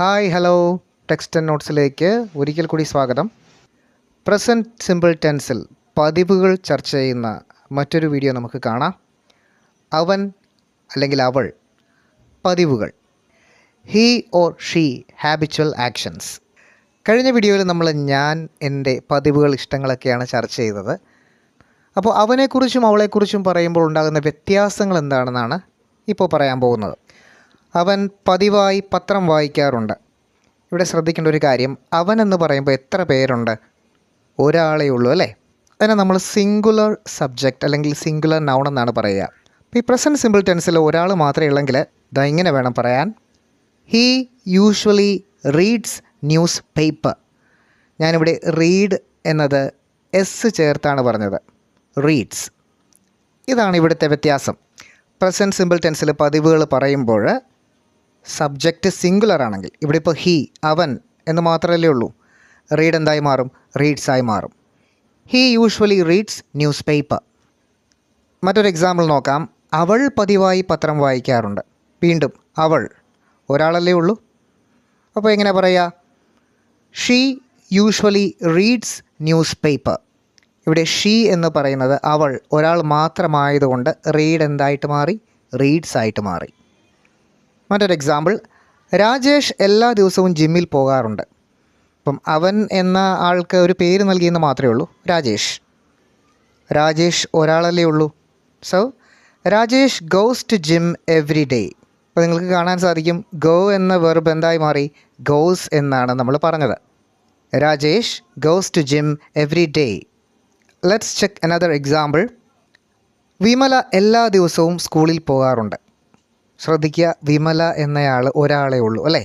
Hi hello text and നോട്ട്സിലേക്ക് ഒരിക്കൽ കൂടി സ്വാഗതം. പ്രസൻറ്റ് സിമ്പിൾ ടെൻസിൽ പതിവുകൾ ചർച്ച ചെയ്യുന്ന മറ്റൊരു വീഡിയോ നമുക്ക് കാണാം. അവൻ അല്ലെങ്കിൽ അവൾ പതിവുകൾ. He or she habitual actions. കഴിഞ്ഞ വീഡിയോയിൽ നമ്മൾ ഞാൻ എൻ്റെ പതിവുകൾ ഇഷ്ടങ്ങളൊക്കെയാണ് ചർച്ച ചെയ്തത്. അപ്പോൾ അവനെക്കുറിച്ചും അവളെക്കുറിച്ചും പറയുമ്പോൾ ഉണ്ടാകുന്ന വ്യത്യാസങ്ങൾ എന്താണെന്നാണ് ഇപ്പോൾ പറയാൻ പോകുന്നത്. അവൻ പതിവായി പത്രം വായിക്കാറുണ്ട്. ഇവിടെ ശ്രദ്ധിക്കേണ്ട ഒരു കാര്യം, അവൻ എന്ന് പറയുമ്പോൾ എത്ര പേരുണ്ട്? ഒരാളേ ഉള്ളൂ അല്ലേ? അതിനെ നമ്മൾ സിംഗുലർ സബ്ജക്റ്റ് അല്ലെങ്കിൽ സിംഗുലർ നൗൺ എന്നാണ് പറയുക. അപ്പോൾ ഈ പ്രസൻറ്റ് സിമ്പിൾ ടെൻസിൽ ഒരാൾ മാത്രമേ ഉള്ളെങ്കിൽ ഇതാ ഇങ്ങനെ വേണം പറയാൻ. He usually reads news paper. ഞാനിവിടെ റീഡ് എന്നത് എസ് ചേർത്താണ് പറഞ്ഞത്. റീഡ്സ്. ഇതാണ് ഇവിടുത്തെ വ്യത്യാസം. പ്രസൻറ്റ് സിമ്പിൾ ടെൻസിൽ പതിവുകൾ പറയുമ്പോൾ സബ്ജക്റ്റ് സിംഗുലർ ആണെങ്കിൽ, ഇവിടെ ഇപ്പോൾ ഹീ അവൻ എന്ന് മാത്രമല്ലേ ഉള്ളൂ. റീഡ് എന്തായി മാറും? റീഡ്സ് ആയി മാറും. He usually reads news paper. മറ്റൊരു എക്സാമ്പിൾ നോക്കാം. അവൾ പതിവായി പത്രം വായിക്കാറുണ്ട്. വീണ്ടും അവൾ, ഒരാളല്ലേ ഉള്ളൂ. അപ്പോൾ എങ്ങനെ പറയുക? She usually reads news paper. ഇവിടെ ഷീ എന്ന് പറയുന്നത് അവൾ, ഒരാൾ മാത്രമായതുകൊണ്ട് റീഡ് എന്തായിട്ട് മാറി? റീഡ്സ് ആയിട്ട് മാറി. മറ്റൊരു എക്സാമ്പിൾ, രാജേഷ് എല്ലാ ദിവസവും ജിമ്മിൽ പോകാറുണ്ട്. അപ്പം അവൻ എന്ന ആൾക്ക് ഒരു പേര് നൽകിയെന്ന് മാത്രമേ ഉള്ളൂ, രാജേഷ്. രാജേഷ് ഒരാളല്ലേ ഉള്ളൂ. So Rajesh goes to gym every day. അപ്പോൾ നിങ്ങൾക്ക് കാണാൻ സാധിക്കും, ഗോ എന്ന വെർബ് എന്തായി മാറി? ഗോസ് എന്നാണ് നമ്മൾ പറഞ്ഞത്. Rajesh goes to gym every day. Let's check another example. Vimala എല്ലാ ദിവസവും സ്കൂളിൽ പോകാറുണ്ട്. ശ്രദ്ധിക്കുക, വിമല എന്നയാൾ ഒരാളേ ഉള്ളൂ അല്ലേ?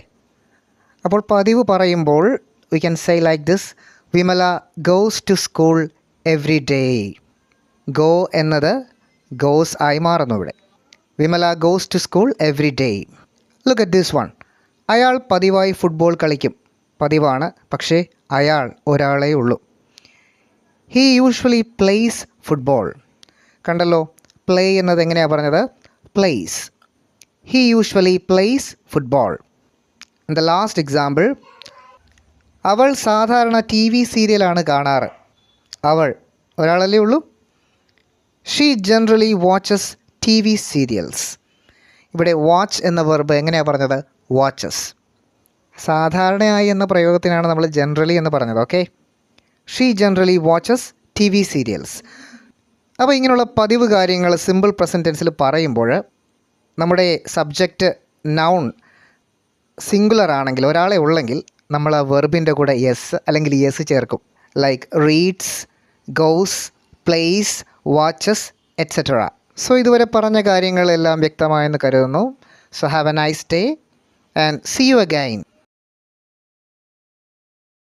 അപ്പോൾ പതിവ് പറയുമ്പോൾ we can say like this: Vimala goes to school every day. Go എന്നത് ഗോസ് ആയി മാറുന്നു ഇവിടെ. Vimala goes to school every day. Look at this one. അയാൾ പതിവായി ഫുട്ബോൾ കളിക്കും. പതിവാണ്, പക്ഷേ അയാൾ ഒരാളേ ഉള്ളൂ. He usually plays football. കണ്ടല്ലോ, പ്ലേ എന്നത് എങ്ങനെയാണ് പറഞ്ഞത്? Plays. He usually plays football. And the last example, അവൾ സാധാരണ ടി വി സീരിയലാണ് കാണാറ്. അവൾ ഒരാളല്ലേ ഉള്ളൂ. She generally watches T V serials. ഇവിടെ വാച്ച് എന്ന വെർബ് എങ്ങനെയാണ് പറഞ്ഞത്? വാച്ചസ്. സാധാരണയായി എന്ന പ്രയോഗത്തിനാണ് നമ്മൾ ജനറലി എന്ന് പറഞ്ഞത്. Okay, she generally watches T V serials. അപ്പോൾ ഇങ്ങനെയുള്ള പതിവ് കാര്യങ്ങൾ സിമ്പിൾ പ്രസൻറ്റ് ടെൻസിൽ പറയുമ്പോൾ നമ്മുടെ സബ്ജക്റ്റ് നൗൺ സിംഗുലർ ആണെങ്കിൽ, ഒരാളെ ഉള്ളെങ്കിൽ, നമ്മൾ ആ വെർബിൻ്റെ കൂടെ യെസ് അല്ലെങ്കിൽ യെസ് ചേർക്കും. Like reads, goes, plays, watches etcetera. So ഇതുവരെ പറഞ്ഞ കാര്യങ്ങളെല്ലാം വ്യക്തമായെന്ന് കരുതുന്നു. So have a nice day and see you again.